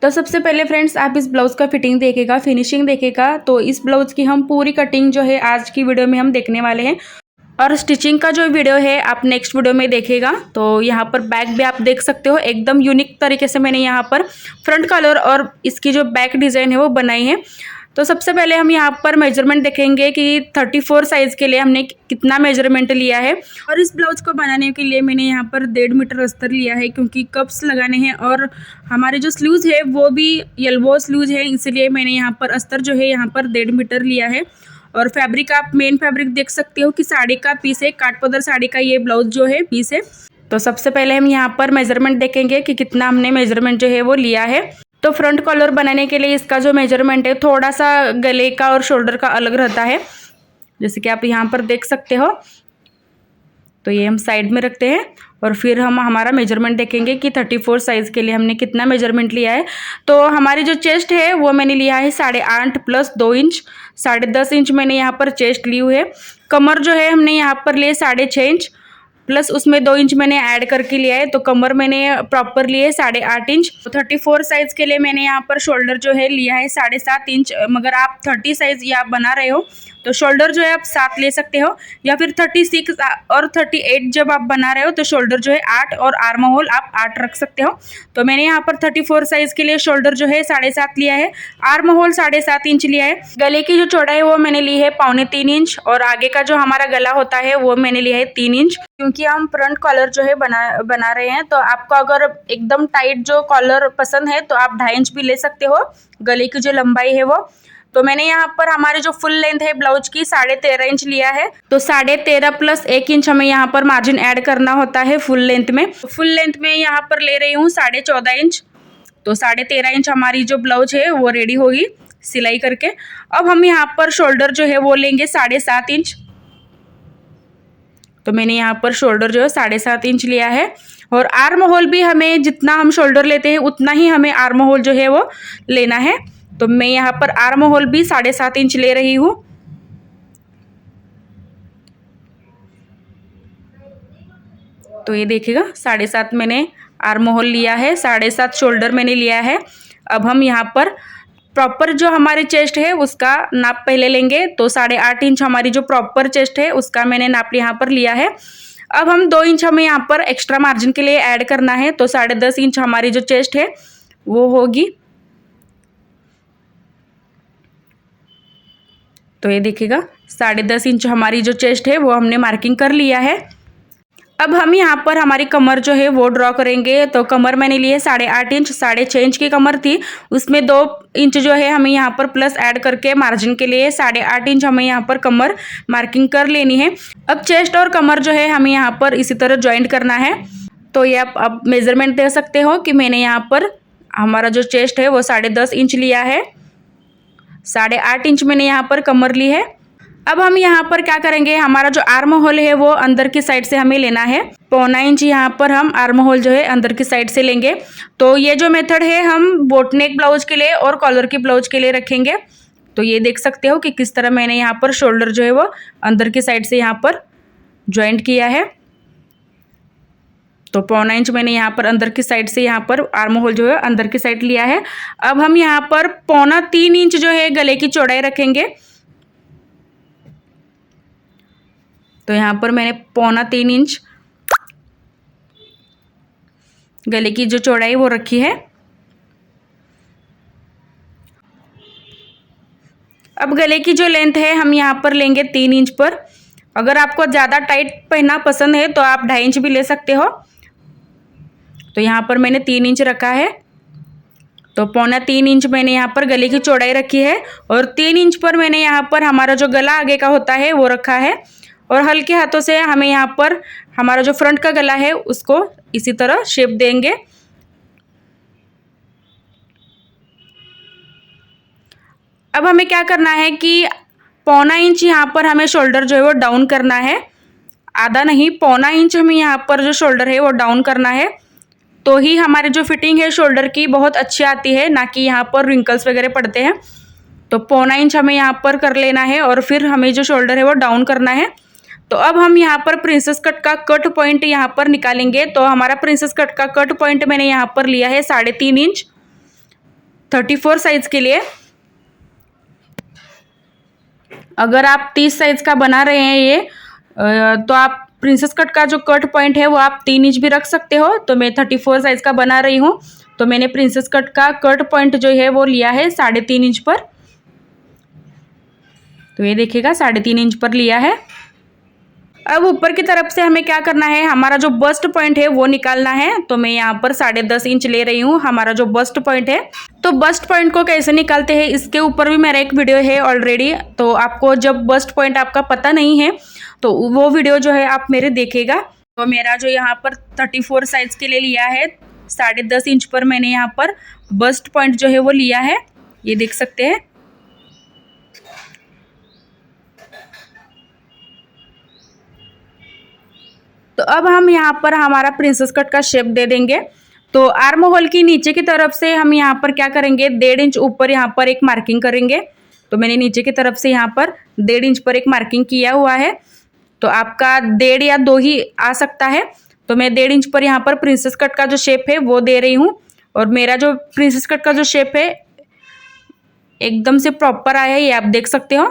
तो सबसे पहले फ्रेंड्स आप इस ब्लाउज़ का फिटिंग देखेगा, फिनिशिंग देखेगा। तो इस ब्लाउज़ की हम पूरी कटिंग जो है आज की वीडियो में हम देखने वाले हैं और स्टिचिंग का जो वीडियो है आप नेक्स्ट वीडियो में देखिएगा। तो यहाँ पर बैक भी आप देख सकते हो, एकदम यूनिक तरीके से मैंने यहाँ पर फ्रंट कलर और इसकी जो बैक डिज़ाइन है वो बनाई है। तो सबसे पहले हम यहाँ पर मेजरमेंट देखेंगे कि 34 साइज़ के लिए हमने कितना मेजरमेंट लिया है। और इस ब्लाउज़ को बनाने के लिए मैंने यहाँ पर 1.5 मीटर अस्तर लिया है, क्योंकि कप्स लगाने हैं और हमारे जो स्लीव्स है वो भी एल्बो स्लीव्स है, इसलिए मैंने यहाँ पर अस्तर जो है यहाँ पर 1.5 मीटर लिया है। और फैब्रिक आप मेन फैब्रिक देख सकते हो कि साड़ी का पीस है, काठपदर साड़ी का ये ब्लाउज जो है पीस है। तो सबसे पहले हम यहाँ पर मेजरमेंट देखेंगे कि कितना हमने मेजरमेंट जो है वो लिया है। तो फ्रंट कॉलर बनाने के लिए इसका जो मेजरमेंट है थोड़ा सा गले का और शोल्डर का अलग रहता है, जैसे कि आप यहाँ पर देख सकते हो। तो ये हम साइड में रखते हैं और फिर हम हमारा मेजरमेंट देखेंगे कि 34 साइज़ के लिए हमने कितना मेजरमेंट लिया है। तो हमारी जो चेस्ट है वो मैंने लिया है 8.5 प्लस 2 इंच, 10.5 इंच मैंने यहाँ पर चेस्ट ली हुई है। कमर जो है हमने यहाँ पर लिए 6.5 इंच प्लस उसमें 2 इंच मैंने ऐड करके लिया है। तो कमर मैंने प्रॉपर लिए 8.5 इंच। तो 34 साइज़ के लिए मैंने यहाँ पर शोल्डर जो है लिया है 7.5 इंच। मगर आप 30 साइज़ या आप बना रहे हो तो शोल्डर जो है आप 7 ले सकते हो, या फिर 36 और 38 जब आप बना रहे हो तो शोल्डर जो है 8 और आर्म होल आप 8 रख सकते हो। तो मैंने यहाँ पर 34 साइज़ के लिए शोल्डर जो है 7.5 लिया है, आर्म होल 7.5 इंच लिया है। गले की जो चौड़ाई है वो मैंने ली है 3.25 इंच और आगे का जो हमारा गला होता है वो मैंने लिया है 3 इंच, क्योंकि हम फ्रंट कॉलर जो है बना रहे हैं। तो आपको अगर एकदम टाइट जो कॉलर पसंद है तो आप 2.5 इंच भी ले सकते हो गले की जो लंबाई है वो। तो मैंने यहाँ पर हमारे जो फुल लेंथ है ब्लाउज की 13.5 इंच लिया है। तो 13.5 प्लस 1 इंच हमें यहाँ पर मार्जिन ऐड करना होता है फुल लेंथ में। फुल लेंथ में यहाँ पर ले रही हूँ 14.5 इंच। तो 13.5 इंच हमारी जो ब्लाउज है वो रेडी होगी सिलाई करके। अब हम यहाँ पर शोल्डर जो है वो लेंगे 7.5 इंच। तो मैंने यहाँ पर शोल्डर जो है 7.5 इंच लिया है और आर्म होल भी हमें जितना हम शोल्डर लेते हैं उतना ही हमें आर्म होल जो है वो लेना है। तो मैं यहाँ पर आर्म होल भी 7.5 इंच ले रही हूँ। तो ये देखिएगा 7.5 मैंने आर्म होल लिया है, 7.5 शोल्डर मैंने लिया है। अब हम यहाँ पर प्रॉपर जो हमारी चेस्ट है उसका नाप पहले लेंगे। तो 8.5 इंच हमारी जो प्रॉपर चेस्ट है उसका मैंने नाप यहाँ पर लिया है। अब हम 2 इंच हमें यहाँ पर एक्स्ट्रा मार्जिन के लिए ऐड करना है। तो 10.5 इंच हमारी जो चेस्ट है वो होगी। तो ये देखिएगा 10.5 इंच हमारी जो चेस्ट है वो हमने मार्किंग कर लिया है। अब हम यहाँ पर हमारी कमर जो है वो ड्रॉ करेंगे। तो कमर मैंने ली है 8.5 इंच, 6.5 इंच की कमर थी, उसमें 2 इंच जो है हमें यहाँ पर प्लस ऐड करके मार्जिन के लिए 8.5 इंच हमें यहाँ पर कमर मार्किंग कर लेनी है। अब चेस्ट और कमर जो है हमें यहाँ पर इसी तरह ज्वाइंट करना है। तो ये आप मेजरमेंट दे सकते हो कि मैंने यहाँ पर हमारा जो चेस्ट है वो 10.5 इंच लिया है, 8.5 इंच मैंने यहाँ पर कमर ली है। अब हम यहाँ पर क्या करेंगे, हमारा जो आर्म होल है वो अंदर की साइड से हमें लेना है। 1.25 इंच यहाँ पर हम आर्म होल जो है अंदर की साइड से लेंगे। तो ये जो मेथड है हम बोट नेक ब्लाउज के लिए और कॉलर की ब्लाउज के लिए रखेंगे। तो ये देख सकते हो कि किस तरह मैंने यहाँ पर शोल्डर जो है वो अंदर की साइड से यहाँ पर ज्वाइंट किया है। तो 1.25 इंच मैंने यहाँ पर अंदर की साइड से यहाँ पर आर्म होल जो है अंदर की साइड लिया है। अब हम यहाँ पर 3.25 इंच जो है गले की चौड़ाई रखेंगे। तो यहाँ पर मैंने 3.25 इंच गले की जो चौड़ाई वो रखी है। अब गले की जो लेंथ है हम यहाँ पर लेंगे 3 इंच पर। अगर आपको ज़्यादा टाइट पहनना पसंद है तो आप 2.5 इंच भी ले सकते हो। तो यहाँ पर मैंने 3 इंच रखा है। तो 3.25 इंच मैंने यहाँ पर गले की चौड़ाई रखी है और 3 इंच पर मैंने यहाँ पर हमारा जो गला आगे का होता है वो रखा है। और हल्के हाथों से हमें यहाँ पर हमारा जो फ्रंट का गला है उसको इसी तरह शेप देंगे। अब हमें क्या करना है कि 1.25 इंच यहाँ पर हमें शोल्डर जो है वो डाउन करना है, आधा नहीं 1.25 इंच हमें यहाँ पर जो शोल्डर है वो डाउन करना है। तो ही हमारी जो फिटिंग है शोल्डर की बहुत अच्छी आती है, ना कि यहाँ पर रिंकल्स वगैरह पड़ते हैं। तो 1.25 इंच हमें यहाँ पर कर लेना है और फिर हमें जो शोल्डर है वो डाउन करना है। तो अब हम यहाँ पर प्रिंसेस कट का कट पॉइंट यहाँ पर निकालेंगे। तो हमारा प्रिंसेस कट का कट पॉइंट मैंने यहाँ पर लिया है 3.5 इंच। 34 साइज के लिए। अगर आप 30 साइज का बना रहे हैं ये तो आप प्रिंसेस कट का जो कट पॉइंट है वो आप 3 इंच भी रख सकते हो। तो मैं 34 साइज का बना रही हूँ, तो मैंने प्रिंसेस कट का कट पॉइंट जो है वो लिया है 3.5 इंच पर। तो ये देखिएगा 3.5 इंच पर लिया है। अब ऊपर की तरफ से हमें क्या करना है, हमारा जो बस्ट पॉइंट है वो निकालना है। तो मैं यहाँ पर 10.5 इंच ले रही हूँ हमारा जो बस्ट पॉइंट है। तो बस्ट पॉइंट को कैसे निकालते हैं इसके ऊपर भी मेरा एक वीडियो है ऑलरेडी। तो आपको जब बस्ट पॉइंट आपका पता नहीं है तो वो वीडियो जो है आप मेरे देखेगा। तो मेरा जो यहाँ पर 34 साइज के लिए लिया है 10.5 इंच पर मैंने यहाँ पर बस्ट पॉइंट जो है वो लिया है, ये देख सकते हैं। तो अब हम यहाँ पर हमारा प्रिंसेस कट का शेप दे देंगे। तो आर्म होल की नीचे की तरफ से हम यहाँ पर क्या करेंगे, 1.5 इंच ऊपर यहाँ पर एक मार्किंग करेंगे। तो मैंने नीचे की तरफ से यहाँ पर 1.5 इंच पर एक मार्किंग किया हुआ है। तो आपका 1.5 या 2 ही आ सकता है। तो मैं 1.5 इंच पर यहाँ पर प्रिंसेस कट का जो शेप है वो दे रही हूँ। और मेरा जो प्रिंसेस कट का जो शेप है एकदम से प्रॉपर आया है, ये आप देख सकते हो।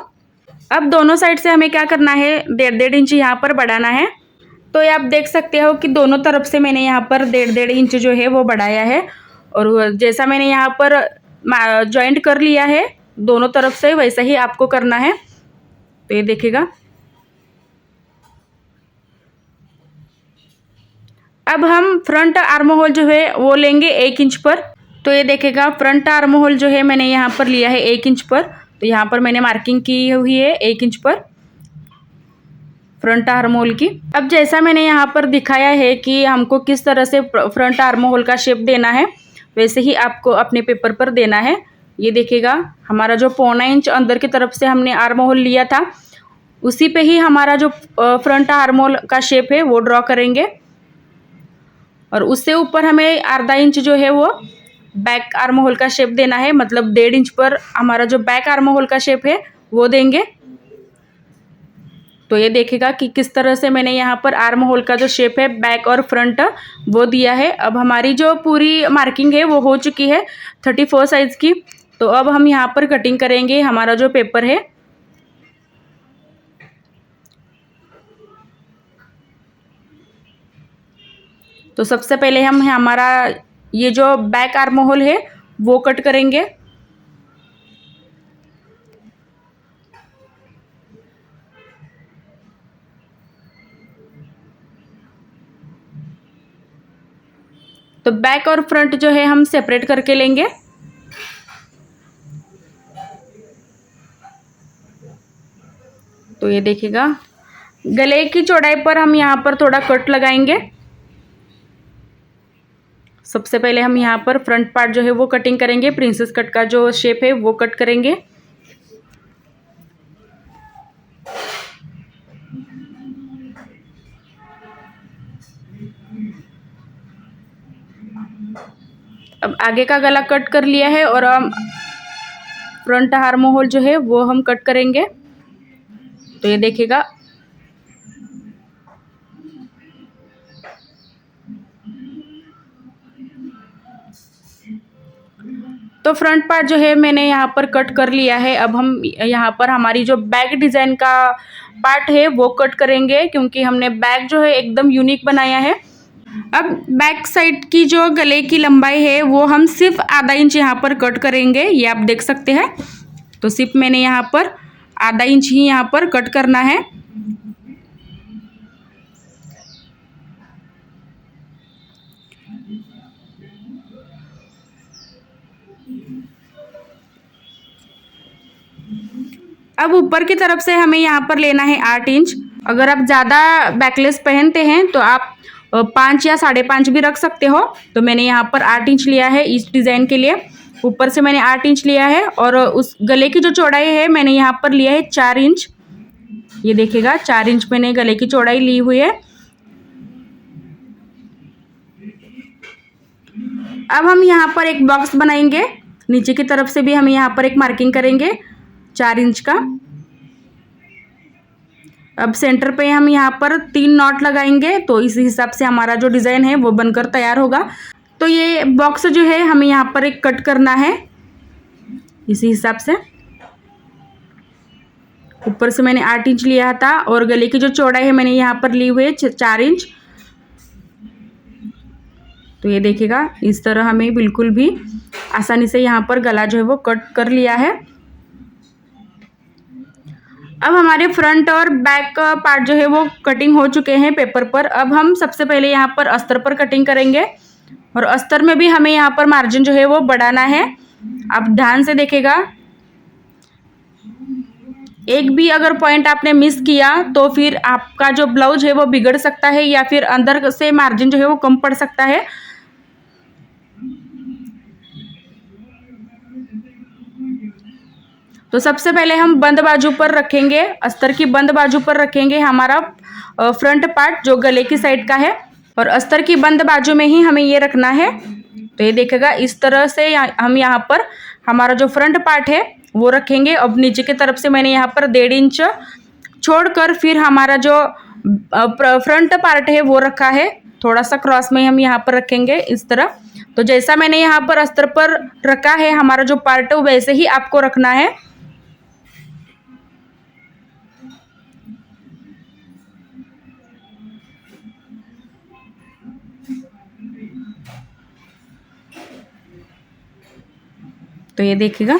अब दोनों साइड से हमें क्या करना है, 1.5 इंच यहाँ पर बढ़ाना है। तो ये आप देख सकते हो कि दोनों तरफ से मैंने यहाँ पर 1.5 इंच जो है वो बढ़ाया है। और जैसा मैंने यहाँ पर जॉइंट कर लिया है दोनों तरफ से, वैसा ही आपको करना है। तो ये देखिएगा। अब हम फ्रंट आर्म होल जो है वो लेंगे 1 इंच पर। तो ये देखिएगा फ्रंट आर्म होल जो है मैंने यहाँ पर लिया है 1 इंच पर। तो यहाँ पर मैंने मार्किंग की हुई है 1 इंच पर फ्रंट आर्म होल की। अब जैसा मैंने यहाँ पर दिखाया है कि हमको किस तरह से फ्रंट आर्म होल का शेप देना है, वैसे ही आपको अपने पेपर पर देना है। ये देखिएगा हमारा जो 0.25 इंच अंदर की तरफ से हमने आर्म होल लिया था, उसी पे ही हमारा जो फ्रंट आर्म होल का शेप है वो ड्रॉ करेंगे। और उससे ऊपर हमें ½ इंच जो है वो बैक आर्म होल का शेप देना है। मतलब 1.5 इंच पर हमारा जो बैक आर्म होल का शेप है वो देंगे। तो ये देखिएगा कि किस तरह से मैंने यहाँ पर आर्म होल का जो शेप है बैक और फ्रंट वो दिया है। अब हमारी जो पूरी मार्किंग है वो हो चुकी है 34 साइज़ की। तो अब हम यहाँ पर कटिंग करेंगे हमारा जो पेपर है। तो सबसे पहले हम हमारा ये जो बैक आर्म होल है वो कट करेंगे। तो बैक और फ्रंट जो है हम सेपरेट करके लेंगे। तो ये देखिएगा गले की चौड़ाई पर हम यहाँ पर थोड़ा कट लगाएंगे। सबसे पहले हम यहाँ पर फ्रंट पार्ट जो है वो कटिंग करेंगे, प्रिंसेस कट का जो शेप है वो कट करेंगे। अब आगे का गला कट कर लिया है और हम फ्रंट आर्म होल जो है वो हम कट करेंगे। तो ये देखिएगा तो फ्रंट पार्ट जो है मैंने यहाँ पर कट कर लिया है। अब हम यहाँ पर हमारी जो बैक डिज़ाइन का पार्ट है वो कट करेंगे, क्योंकि हमने बैक जो है एकदम यूनिक बनाया है। अब बैक साइड की जो गले की लंबाई है वो हम सिर्फ ½ इंच यहाँ पर कट करेंगे, ये आप देख सकते हैं। तो सिर्फ मैंने यहाँ पर ½ इंच ही यहाँ पर कट करना है। अब ऊपर की तरफ से हमें यहाँ पर लेना है 8 इंच। अगर आप ज़्यादा बैकलेस पहनते हैं तो आप 5 या 5.5 भी रख सकते हो। तो मैंने यहाँ पर 8 इंच लिया है इस डिज़ाइन के लिए। ऊपर से मैंने 8 इंच लिया है और उस गले की जो चौड़ाई है मैंने यहाँ पर लिया है 4 इंच। ये देखिएगा 4 इंच मैंने गले की चौड़ाई ली हुई है। अब हम यहाँ पर एक बॉक्स बनाएंगे, नीचे की तरफ से भी हम यहाँ पर एक मार्किंग करेंगे 4 इंच का। अब सेंटर पे हम यहाँ पर 3 नॉट लगाएंगे, तो इस हिसाब से हमारा जो डिज़ाइन है वो बनकर तैयार होगा। तो ये बॉक्स जो है हमें यहाँ पर एक कट करना है। इसी हिसाब से। ऊपर से मैंने 8 इंच लिया था और गले की जो चौड़ाई है मैंने यहाँ पर ली हुई है 4 इंच। तो ये देखिएगा इस तरह हमें बिल्कुल भी आसानी से यहाँ पर गला जो है वो कट कर लिया है। अब हमारे फ्रंट और बैक का पार्ट जो है वो कटिंग हो चुके हैं पेपर पर। अब हम सबसे पहले यहाँ पर अस्तर पर कटिंग करेंगे और अस्तर में भी हमें यहाँ पर मार्जिन जो है वो बढ़ाना है। आप ध्यान से देखिएगा, एक भी अगर पॉइंट आपने मिस किया तो फिर आपका जो ब्लाउज है वो बिगड़ सकता है या फिर अंदर से मार्जिन जो है वो कम पड़ सकता है। तो सबसे पहले हम बंद बाजू पर रखेंगे, अस्तर की बंद बाजू पर रखेंगे हमारा फ्रंट पार्ट जो गले की साइड का है और अस्तर की बंद बाजू में ही हमें ये रखना है। तो ये देखेगा इस तरह से हम यहाँ पर हमारा जो फ्रंट पार्ट है वो रखेंगे। अब नीचे की तरफ से मैंने यहाँ पर 1.5 इंच छोड़कर फिर हमारा जो फ्रंट पार्ट है वो रखा है, थोड़ा सा क्रॉस में हम यहाँ पर रखेंगे इस तरह। तो जैसा मैंने यहाँ पर अस्तर पर रखा है हमारा जो पार्ट है वैसे ही आपको रखना है। तो ये देखिएगा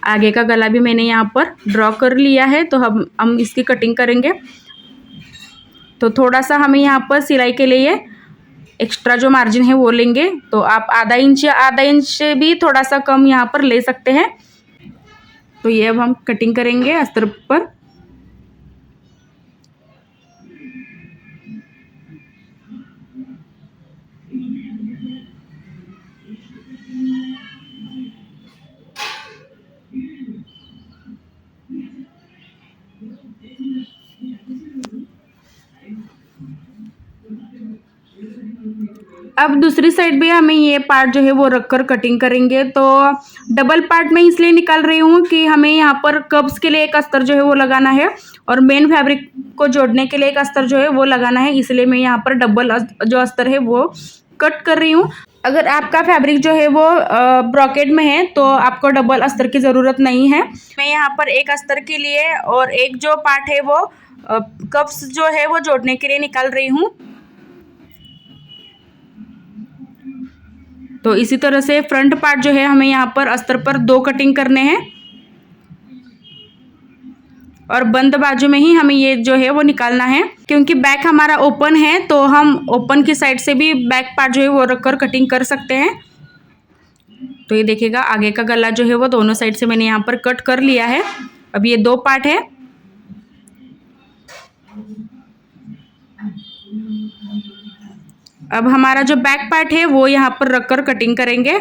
आगे का गला भी मैंने यहाँ पर ड्रॉ कर लिया है। तो हम इसकी कटिंग करेंगे। तो थोड़ा सा हमें यहाँ पर सिलाई के लिए एक्स्ट्रा जो मार्जिन है वो लेंगे। तो आप आधा इंच या आधा इंच से भी थोड़ा सा कम यहाँ पर ले सकते हैं। तो ये अब हम कटिंग करेंगे अस्तर पर। अब दूसरी साइड भी हमें ये पार्ट जो है वो रखकर कटिंग करेंगे। तो डबल पार्ट में इसलिए निकाल रही हूँ कि हमें यहाँ पर कब्स के लिए एक अस्तर जो है वो लगाना है और मेन फैब्रिक को जोड़ने के लिए एक अस्तर जो है वो लगाना है, इसलिए मैं यहाँ पर डबल जो अस्तर है वो कट कर रही हूँ। अगर आपका फैब्रिक जो है वो ब्रॉकेट में है तो आपको डबल अस्तर की ज़रूरत नहीं है। मैं यहाँ पर एक अस्तर के लिए और एक जो पार्ट है वो कब्स जो है वो जोड़ने के लिए निकाल रही हूँ। तो इसी तरह से फ्रंट पार्ट जो है हमें यहाँ पर अस्तर पर 2 कटिंग करने हैं और बंद बाजू में ही हमें ये जो है वो निकालना है। क्योंकि बैक हमारा ओपन है तो हम ओपन की साइड से भी बैक पार्ट जो है वो रखकर कटिंग कर सकते हैं। तो ये देखिएगा आगे का गला जो है वो दोनों साइड से मैंने यहाँ पर कट कर लिया है। अब ये 2 पार्ट है। अब हमारा जो बैक पार्ट है वो यहाँ पर रखकर कटिंग करेंगे।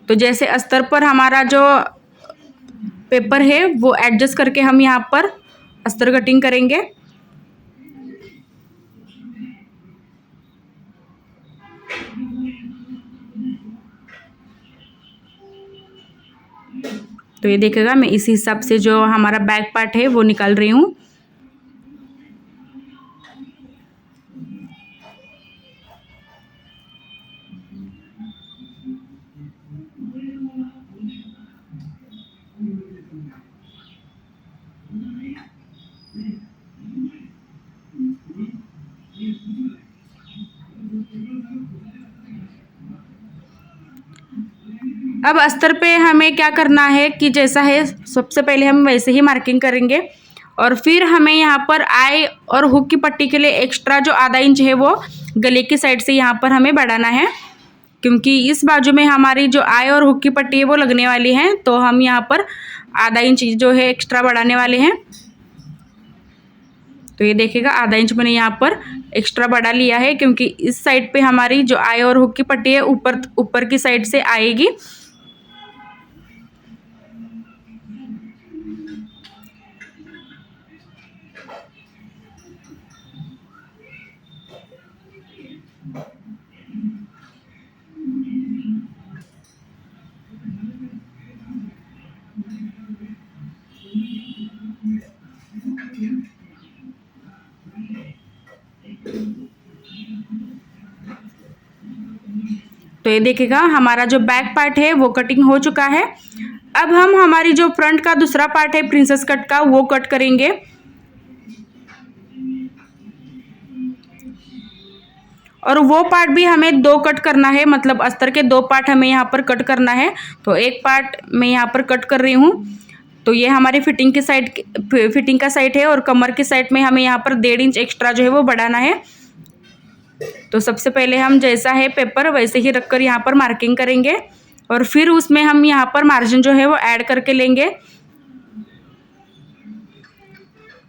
तो जैसे अस्तर पर हमारा जो पेपर है वो एडजस्ट करके हम यहाँ पर अस्तर कटिंग करेंगे। तो ये देखिएगा मैं इसी हिसाब से जो हमारा बैक पार्ट है वो निकाल रही हूँ। अब अस्तर पे हमें क्या करना है कि जैसा है सबसे पहले हम वैसे ही मार्किंग करेंगे और फिर हमें यहाँ पर आई और हुक की पट्टी के लिए एक्स्ट्रा जो आधा इंच है वो गले की साइड से यहाँ पर हमें बढ़ाना है। क्योंकि इस बाजू में हमारी जो आई और हुक की पट्टी है वो लगने वाली है तो हम यहाँ पर आधा इंच जो है एक्स्ट्रा बढ़ाने वाले हैं। तो ये देखिएगा आधा इंच मैंने यहाँ पर एक्स्ट्रा बढ़ा लिया है क्योंकि इस साइड पे हमारी जो आई और हुक की पट्टी है ऊपर की साइड से आएगी। तो ये देखिएगा हमारा जो बैक पार्ट है वो कटिंग हो चुका है। अब हम हमारी जो फ्रंट का दूसरा पार्ट है प्रिंसेस कट का वो कट करेंगे। और वो पार्ट भी हमें 2 कट करना है, मतलब अस्तर के 2 पार्ट हमें यहाँ पर कट करना है। तो एक पार्ट मैं यहाँ पर कट कर रही हूँ। तो ये हमारी फिटिंग का साइड है और कमर के साइड में हमें यहाँ पर 1.5 इंच एक्स्ट्रा जो है वो बढ़ाना है। तो सबसे पहले हम जैसा है पेपर वैसे ही रखकर यहाँ पर मार्किंग करेंगे और फिर उसमें हम यहाँ पर मार्जिन जो है वो ऐड करके लेंगे।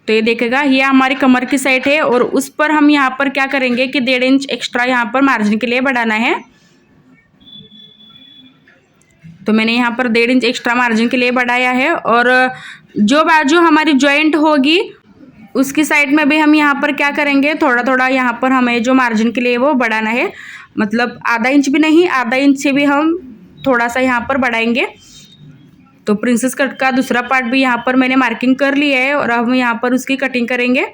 तो ये देखेगा ये हमारी कमर की साइड है और उस पर हम यहाँ पर क्या करेंगे कि 1.5 इंच एक्स्ट्रा यहाँ पर मार्जिन के लिए बढ़ाना है। तो मैंने यहाँ पर 1.5 इंच एक्स्ट्रा मार्जिन के लिए बढ़ाया है। और जो बाजू हमारी जॉइंट होगी उसकी साइड में भी हम यहाँ पर क्या करेंगे, थोड़ा थोड़ा यहाँ पर हमें जो मार्जिन के लिए वो बढ़ाना है, मतलब आधा इंच भी नहीं, आधा इंच से भी हम थोड़ा सा यहाँ पर बढ़ाएंगे। तो प्रिंसेस कट का दूसरा पार्ट भी यहाँ पर मैंने मार्किंग कर लिया है और अब हम यहाँ पर उसकी कटिंग करेंगे।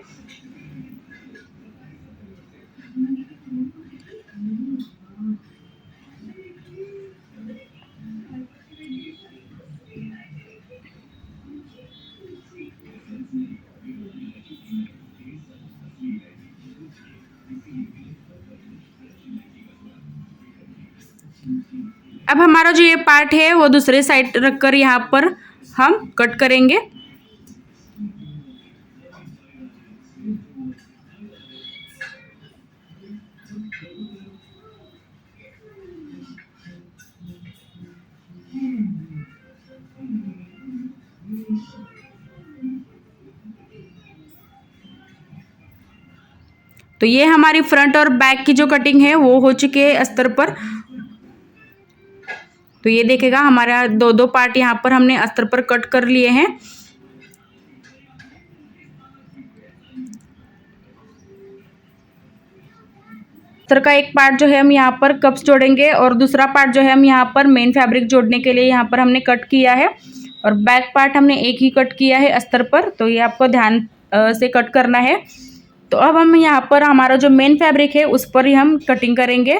अब हमारा जो ये पार्ट है वो दूसरे साइड रखकर यहाँ पर हम कट करेंगे। तो ये हमारी फ्रंट और बैक की जो कटिंग है वो हो चुकी है अस्तर पर। तो ये देखेगा हमारा 2 पार्ट यहाँ पर हमने अस्तर पर कट कर लिए हैं। अस्तर का एक पार्ट जो है हम यहाँ पर कप्स जोड़ेंगे और दूसरा पार्ट जो है हम यहाँ पर मेन फैब्रिक जोड़ने के लिए यहाँ पर हमने कट किया है। और बैक पार्ट हमने एक ही कट किया है अस्तर पर, तो ये आपको ध्यान से कट करना है। तो अब हम यहाँ पर हमारा जो मेन फैब्रिक है उस पर ही हम कटिंग करेंगे।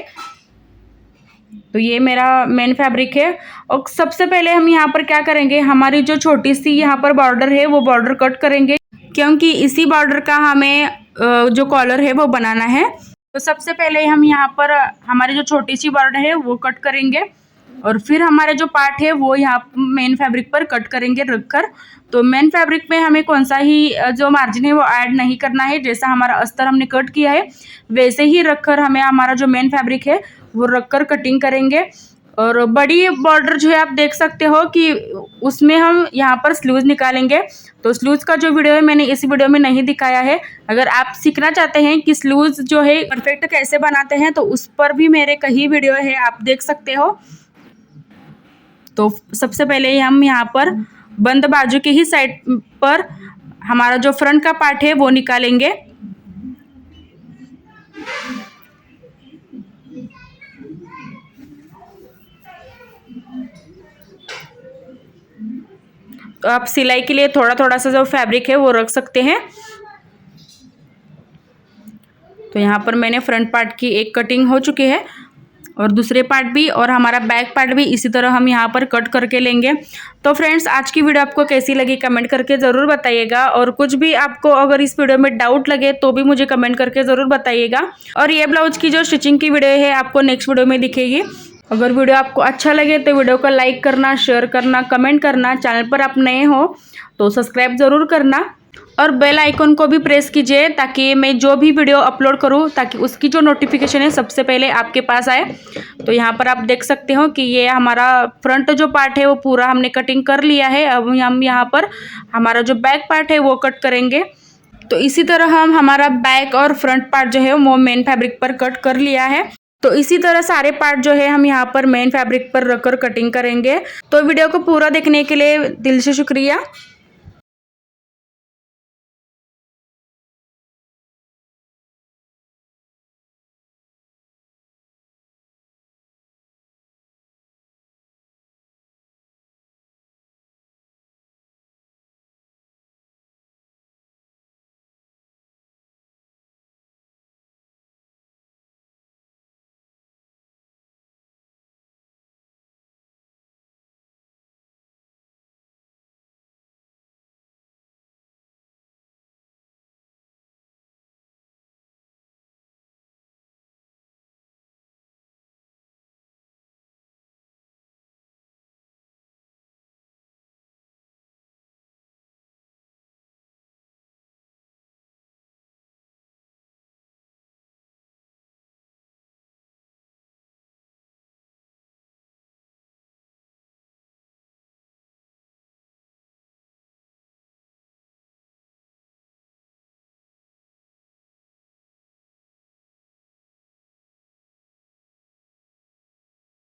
तो ये मेरा मेन फैब्रिक है और सबसे पहले हम यहाँ पर क्या करेंगे, हमारी जो छोटी सी यहाँ पर बॉर्डर है वो बॉर्डर कट करेंगे, क्योंकि इसी बॉर्डर का हमें जो कॉलर है वो बनाना है। तो सबसे पहले हम यहाँ पर हमारी जो छोटी सी बॉर्डर है वो कट करेंगे और फिर हमारे जो पार्ट है वो यहाँ मेन फैब्रिक पर कट करेंगे रखकर। तो मेन फैब्रिक में हमें कौन सा ही जो मार्जिन है वो ऐड नहीं करना है, जैसा हमारा अस्तर हमने कट किया है वैसे ही रखकर हमें हमारा जो मेन फैब्रिक है वो रखकर कटिंग करेंगे। और बड़ी बॉर्डर जो है आप देख सकते हो कि उसमें हम यहाँ पर स्लीव्स निकालेंगे। तो स्लीव्स का जो वीडियो है मैंने इस वीडियो में नहीं दिखाया है। अगर आप सीखना चाहते हैं कि स्लीव्स जो है परफेक्ट कैसे बनाते हैं तो उस पर भी मेरे कई वीडियो है, आप देख सकते हो। तो सबसे पहले हम यहाँ पर बंद बाजू के ही साइड पर हमारा जो फ्रंट का पार्ट है वो निकालेंगे। तो आप सिलाई के लिए थोड़ा थोड़ा सा जो फैब्रिक है वो रख सकते हैं। तो यहाँ पर मैंने फ्रंट पार्ट की एक कटिंग हो चुकी है और दूसरे पार्ट भी और हमारा बैक पार्ट भी इसी तरह हम यहाँ पर कट करके लेंगे। तो फ्रेंड्स आज की वीडियो आपको कैसी लगी कमेंट करके ज़रूर बताइएगा और कुछ भी आपको अगर इस वीडियो में डाउट लगे तो भी मुझे कमेंट करके ज़रूर बताइएगा। और ये ब्लाउज की जो स्टिचिंग की वीडियो है आपको नेक्स्ट वीडियो में दिखेगी। अगर वीडियो आपको अच्छा लगे तो वीडियो को लाइक करना, शेयर करना, कमेंट करना। चैनल पर आप नए हो तो सब्सक्राइब ज़रूर करना और बेल आइकन को भी प्रेस कीजिए ताकि मैं जो भी वीडियो अपलोड करूं ताकि उसकी जो नोटिफिकेशन है सबसे पहले आपके पास आए। तो यहाँ पर आप देख सकते हो कि ये हमारा फ्रंट जो पार्ट है वो पूरा हमने कटिंग कर लिया है। अब हम यहाँ पर हमारा जो बैक पार्ट है वो कट करेंगे। तो इसी तरह हम हमारा बैक और फ्रंट पार्ट जो है वो मेन फैब्रिक पर कट कर लिया है। तो इसी तरह सारे पार्ट जो है हम यहाँ पर मेन फैब्रिक पर रखकर कटिंग करेंगे। तो वीडियो को पूरा देखने के लिए दिल से शुक्रिया।